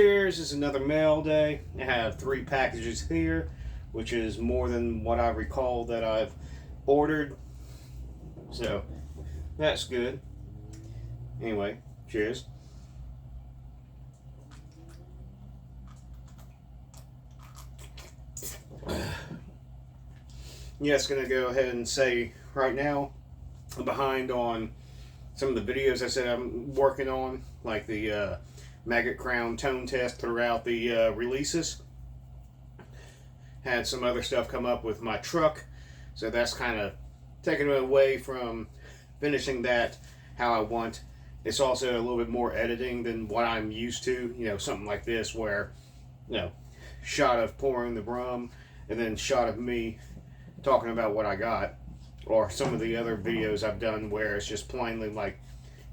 cheers. It's another mail day. I have 3 packages here, which is more than what I recall that I've ordered. So, that's good. Anyway, cheers. Yes, gonna go ahead and say right now, I'm behind on some of the videos I said I'm working on, like the maggot crown tone test throughout the releases. Had some other stuff come up with my truck, so that's kind of taking it away from finishing that how I want. It's also a little bit more editing than what I'm used to, you know, something like this where, you know, shot of pouring the rum and then shot of me talking about what I got, or some of the other videos I've done where it's just plainly like,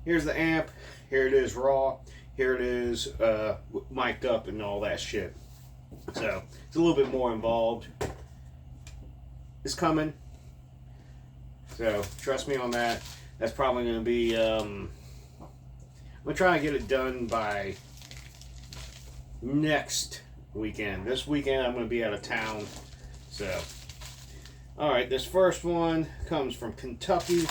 here's the amp, here it is raw, here it is mic'd up and all that shit. So it's a little bit more involved. It's coming, so trust me on that. That's probably going to be I'm going to try and get it done by next weekend. This weekend I'm going to be out of town, so alright, this first one comes from Kentucky.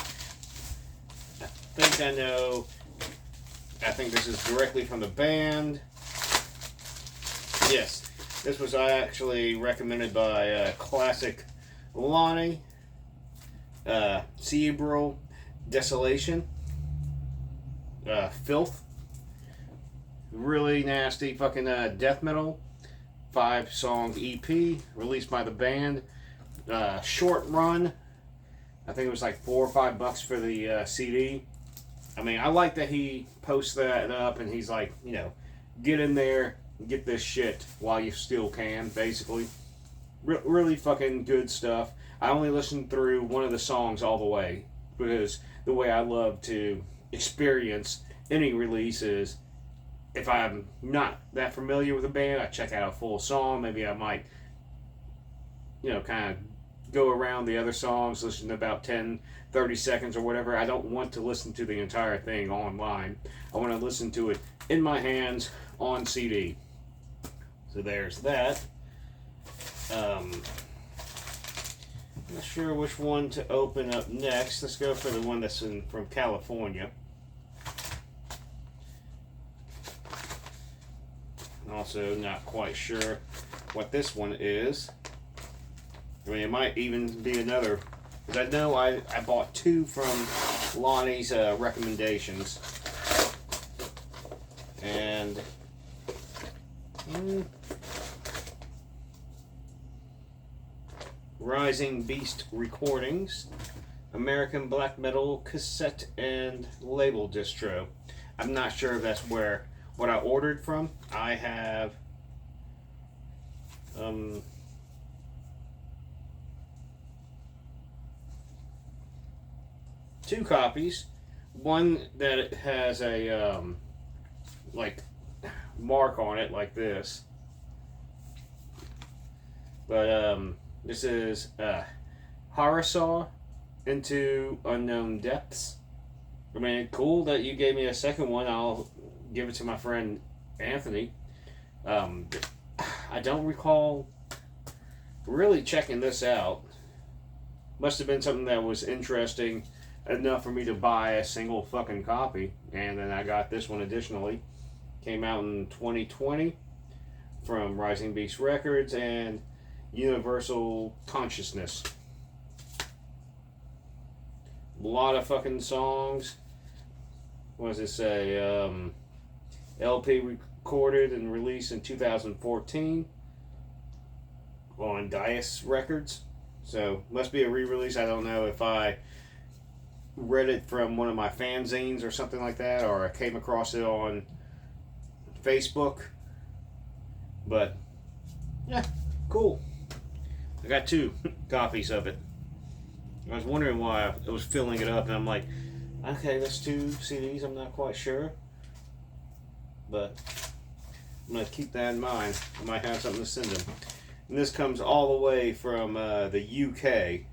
I think this is directly from the band. Yes, this was actually recommended by Classic Lonnie. Cerebral Desolation. Filth. Really nasty fucking death metal. 5-song EP released by the band. Short run. I think it was like $4 or $5 for the CD. I mean, I like that he posts that up and he's like, you know, get in there and get this shit while you still can, basically. Really fucking good stuff. I only listened through one of the songs all the way because the way I love to experience any release is if I'm not that familiar with a band, I check out a full song. Maybe I might, you know, kind of go around the other songs, listen to about 10, 30 seconds or whatever. I don't want to listen to the entire thing online. I want to listen to it in my hands on CD. So there's that. Not sure which one to open up next. Let's go for the one that's from California. Also not quite sure what this one is. I mean, it might even be another, because I know I bought 2 from Lonnie's recommendations. And Rising Beast Recordings, American Black Metal Cassette and Label Distro. I'm not sure if that's what I ordered from. I have 2 copies. One that has a like mark on it like this, but this is Harasaw Into Unknown Depths. I mean, cool that you gave me a second one. I'll give it to my friend Anthony. I don't recall really checking this out. Must have been something that was interesting enough for me to buy a single fucking copy, and then I got this one additionally. Came out in 2020 from Rising Beast Records and Universal Consciousness. A lot of fucking songs. What does it say? LP recorded and released in 2014 on Dias Records. So must be a re-release. I don't know if I read it from one of my fanzines or something like that, or I came across it on Facebook. But yeah, cool. I got 2 copies of it. I was wondering why I was filling it up, and I'm like, okay, that's 2 CDs. I'm not quite sure, but I'm gonna keep that in mind. I might have something to send them. And this comes all the way from the UK.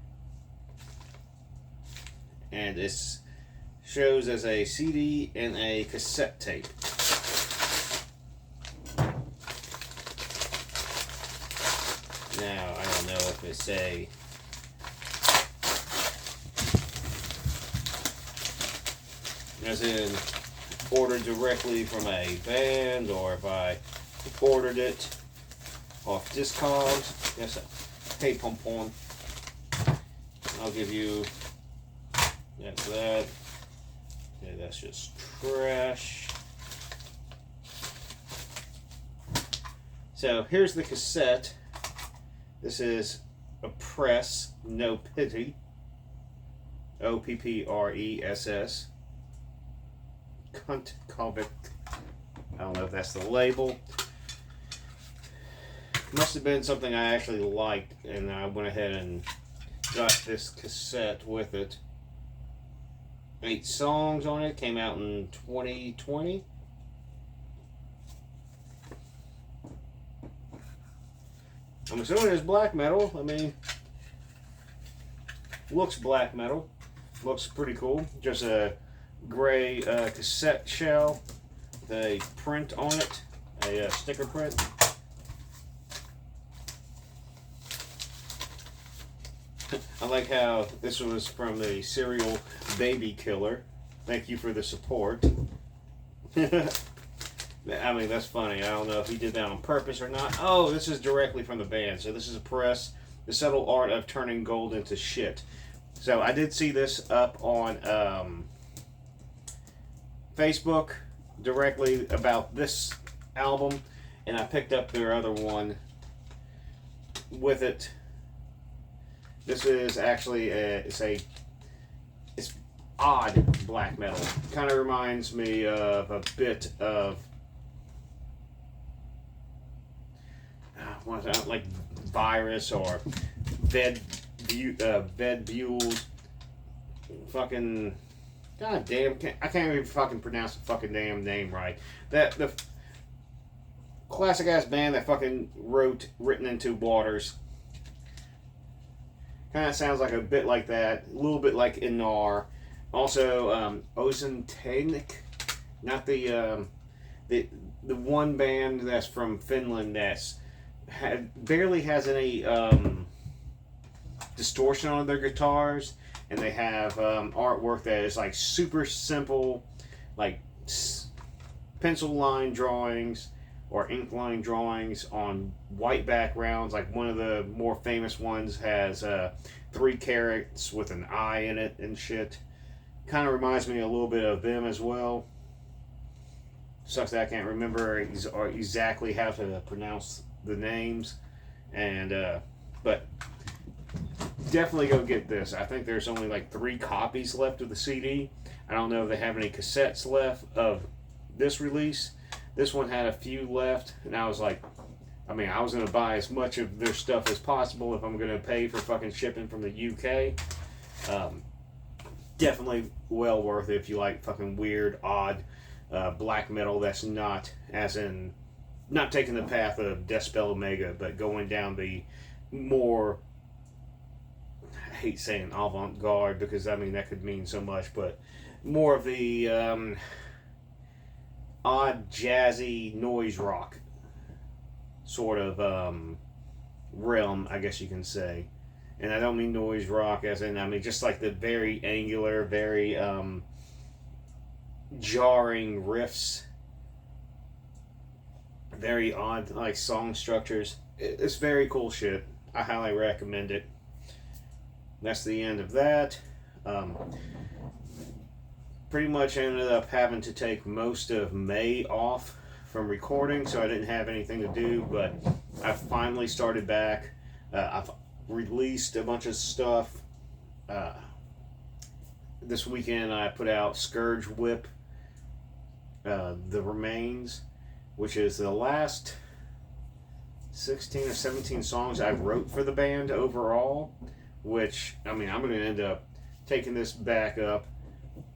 And it shows as a CD and a cassette tape. Now, I don't know if it's a as in ordered directly from a band or if I ordered it off Discogs. Yes, hey Pompon. I'll give you that's that. Okay, that's just trash. So here's the cassette. This is a press, no pity. OPPRESS. Cunt convict. I don't know if that's the label. Must have been something I actually liked, and I went ahead and got this cassette with it. 8 songs on it. Came out in 2020. I'm assuming it's black metal. I mean, looks black metal. Looks pretty cool. Just a gray cassette shell with a print on it, a sticker print. I like how this was from the serial baby killer. Thank you for the support. I mean, that's funny. I don't know if he did that on purpose or not. Oh, this is directly from the band. So this is a press, The Subtle Art of Turning Gold into Shit. So I did see this up on Facebook directly about this album, and I picked up their other one with it. This is actually it's odd black metal. Kind of reminds me of a bit of like Virus or Ved Buell. Fucking god damn! I can't even fucking pronounce the fucking damn name right. That the classic ass band that fucking wrote "Written into Waters." Kind of sounds like a bit like that, a little bit like Inar. Also, Ozentanic, not the one band that's from Finland that's barely has any distortion on their guitars, and they have artwork that is like super simple, like pencil line drawings or ink line drawings on white backgrounds. Like one of the more famous ones has 3 carrots with an eye in it and shit. Kind of reminds me a little bit of them as well. Sucks that I can't remember exactly how to pronounce the names, and but definitely go get this. I think there's only like 3 copies left of the CD. I don't know if they have any cassettes left of this release. This one had a few left, and I was like, I mean, I was going to buy as much of their stuff as possible if I'm going to pay for fucking shipping from the UK. Definitely well worth it if you like fucking weird, odd black metal that's not, as in, not taking the path of Deathspell Omega, but going down the more, I hate saying avant-garde because, I mean, that could mean so much, but more of the odd, jazzy, noise rock sort of realm, I guess you can say. And I don't mean noise rock as in, I mean just like the very angular, very jarring riffs, very odd like song structures. It's very cool shit. I highly recommend it. That's the end of that. Pretty much ended up having to take most of May off from recording, so I didn't have anything to do, but I finally started back. I've released a bunch of stuff. This weekend I put out Scourge Whip, The Remains, which is the last 16 or 17 songs I wrote for the band overall, which, I mean, I'm going to end up taking this back up.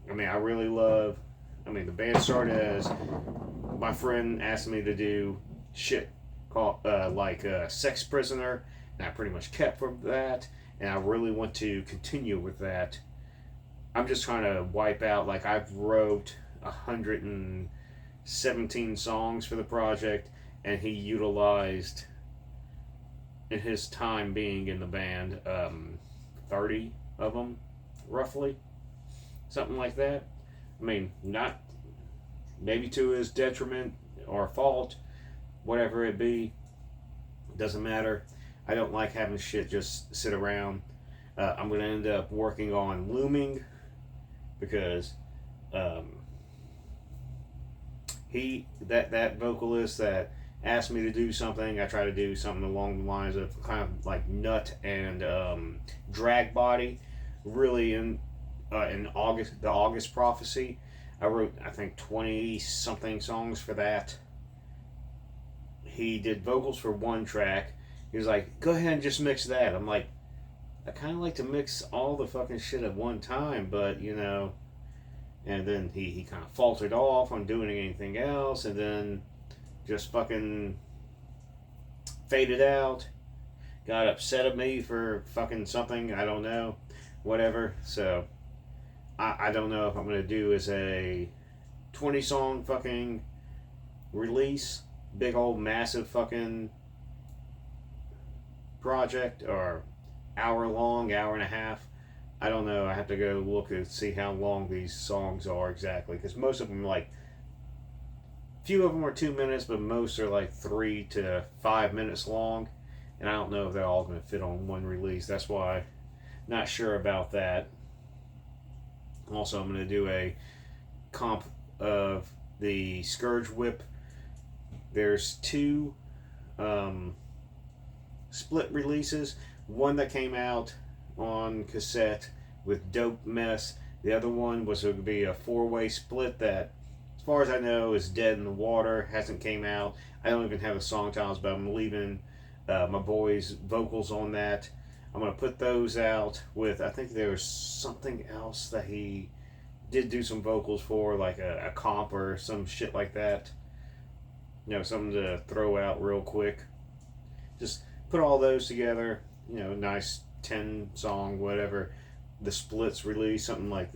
I mean, I really love, I mean, the band started as my friend asked me to do shit called like Sex Prisoner, and I pretty much kept from that, and I really want to continue with that. I'm just trying to wipe out, like I've wrote 117 songs for the project, and he utilized in his time being in the band, 30 of them, roughly, something like that. I mean, not maybe to his detriment or fault, whatever it be, doesn't matter. I don't like having shit just sit around. I'm gonna end up working on looming because um, that vocalist that asked me to do something, I try to do something along the lines of kind of like nut and drag body. Really in August, the August Prophecy, I wrote I think 20 something songs for that. He did vocals for one track. He was like, "Go ahead and just mix that." I'm like, I kind of like to mix all the fucking shit at one time, but you know. And then he kind of faltered off on doing anything else, and then just fucking faded out. Got upset at me for fucking something, I don't know, whatever. So I don't know if I'm gonna do as a 20 song fucking release, big old massive fucking project, or hour long, hour and a half. I don't know. I have to go look and see how long these songs are exactly, because most of them like, few of them are 2 minutes, but most are like 3 to 5 minutes long, and I don't know if they're all going to fit on one release. That's why, not sure about that. Also, I'm going to do a comp of the Scourge Whip. There's 2 split releases. One that came out on cassette with Dope Mess. The other one was going to be a 4-way split that, as far as I know, is dead in the water. Hasn't came out. I don't even have the song titles, but I'm leaving my boy's vocals on that. I'm going to put those out with, I think there was something else that he did do some vocals for, like a comp or some shit like that. You know, something to throw out real quick. Just put all those together, you know, nice 10 song, whatever. The splits release, something like,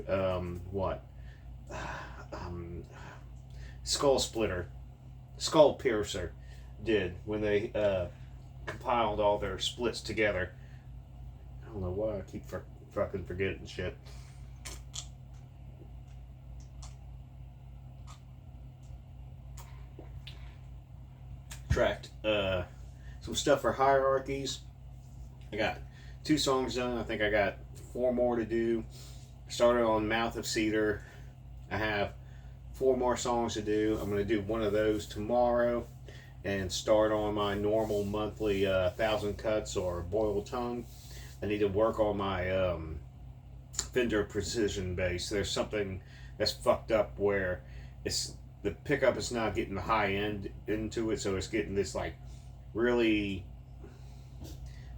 Skull Splitter, Skull Piercer did when they compiled all their splits together. I don't know why I keep fucking forgetting shit. Tracked some stuff for Hierarchies. I got 2 songs done. I think I got 4 more to do. Started on Mouth of Cedar. I have 4 more songs to do. I'm going to do one of those tomorrow and start on my normal monthly 1,000 cuts or boiled tongue. I need to work on my Fender Precision bass. There's something that's fucked up where it's the pickup is not getting the high end into it, so it's getting this like really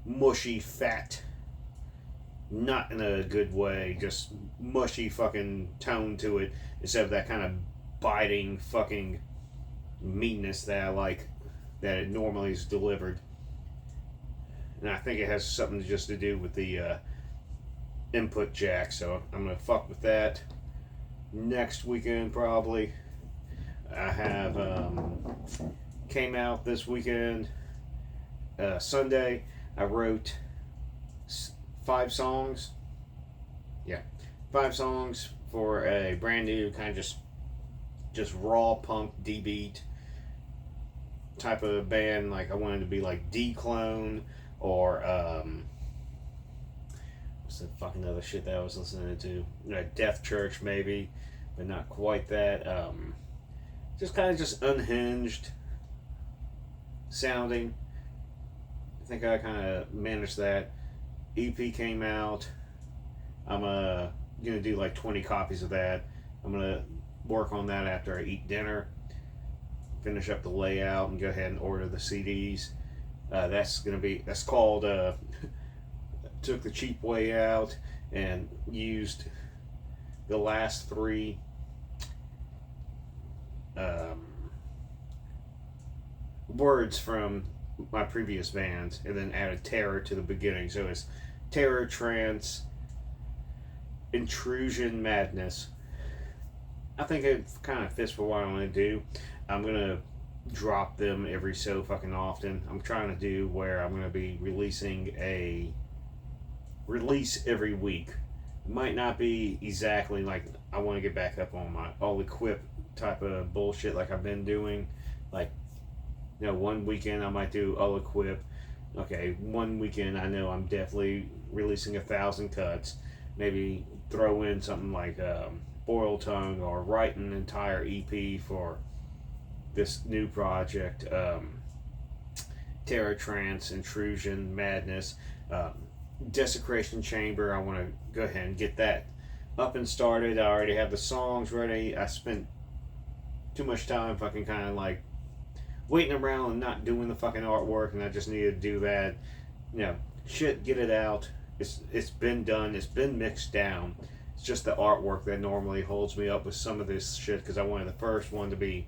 mushy, fat, not in a good way, just mushy fucking tone to it, instead of that kind of biting fucking meanness that I like, that it normally is delivered. And I think it has something just to do with the input jack, so I'm gonna fuck with that next weekend probably. I have came out this weekend, Sunday. I wrote 5 songs. Yeah, 5 songs for a brand new kind of just raw punk D beat type of band. Like I wanted to be like D-Clone or what's the fucking other shit that I was listening to? You know, Death Church maybe, but not quite that. Just kind of just unhinged sounding. I think I kind of managed that. EP came out. I'm gonna do like 20 copies of that. I'm gonna work on that after I eat dinner. Finish up the layout and go ahead and order the CDs. That's called took the cheap way out and used the last 3 words from my previous bands and then added terror to the beginning. So it's terror, trance, intrusion, madness. I think it kind of fits for what I want to do. I'm gonna drop them every so fucking often. I'm trying to do where I'm going to be releasing a release every week. It might not be exactly like I want to get back up on my all equip type of bullshit like I've been doing. Like, you know, one weekend I might do all equip. Okay, one weekend I know I'm definitely releasing 1,000 cuts. Maybe throw in something like Boiled Tongue, or write an entire EP for this new project, Terror Trance, Intrusion, Madness, Desecration Chamber. I want to go ahead and get that up and started. I already have the songs ready. I spent too much time fucking kind of like waiting around and not doing the fucking artwork, and I just need to do that. You know, shit, get it out. It's been done. It's been mixed down. It's just the artwork that normally holds me up with some of this shit, because I wanted the first one to be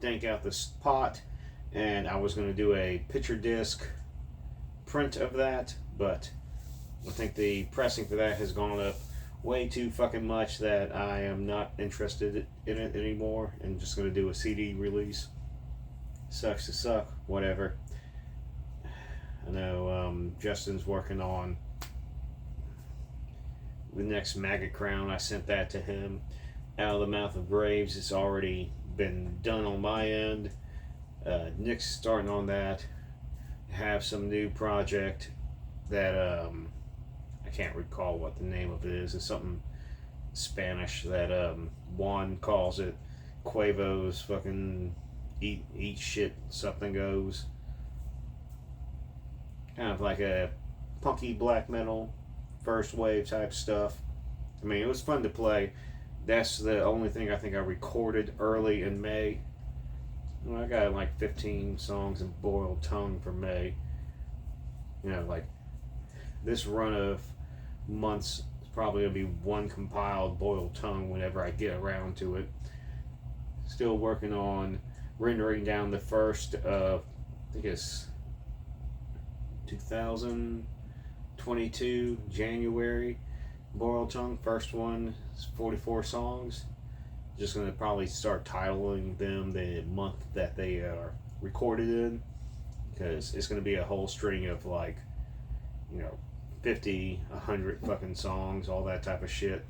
dank out this pot, and I was going to do a picture disc print of that, but I think the pressing for that has gone up way too fucking much that I am not interested in it anymore, and just going to do a CD release. Sucks to suck, whatever. I know Justin's working on the next Maggot Crown. I sent that to him. Out of the Mouth of Graves, it's already been done on my end. Nick's starting on that. Have some new project that I can't recall what the name of it is. It's something Spanish that Juan calls it. Quavo's fucking eat shit, something goes. Kind of like a punky black metal first wave type stuff. I mean, it was fun to play. That's the only thing I think I recorded early in May. Well, I got like 15 songs in Boiled Tongue for May. You know, like this run of months is probably going to be one compiled Boiled Tongue whenever I get around to it. Still working on rendering down the first of, I think it's 2022 January Boiled Tongue. First one is 44 songs. Just going to probably start titling them the month that they are recorded in, because it's going to be a whole string of like, you know, 50, 100 fucking songs, all that type of shit.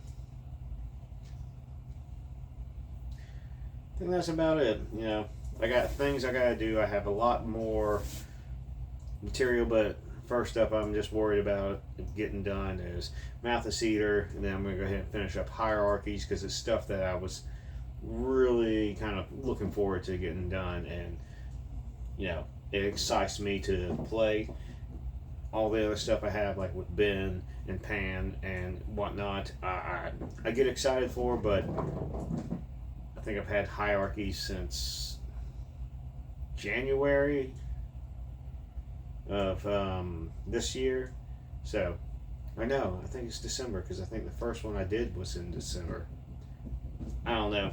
I think that's about it. You know, I got things I gotta do. I have a lot more material, but first up, I'm just worried about getting done is Mouth of Cedar, and then I'm gonna go ahead and finish up Hierarchies, because it's stuff that I was really kind of looking forward to getting done, and you know, it excites me to play. All the other stuff I have, like with Ben and Pan and whatnot, I get excited for, but I think I've had Hierarchy since January of this year. So, I think it's December, because I think the first one I did was in December. I don't know.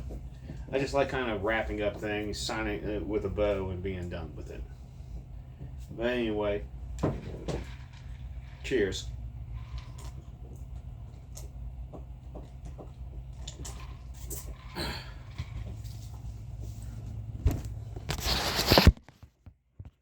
I just like kind of wrapping up things, signing it with a bow, and being done with it. But anyway, cheers.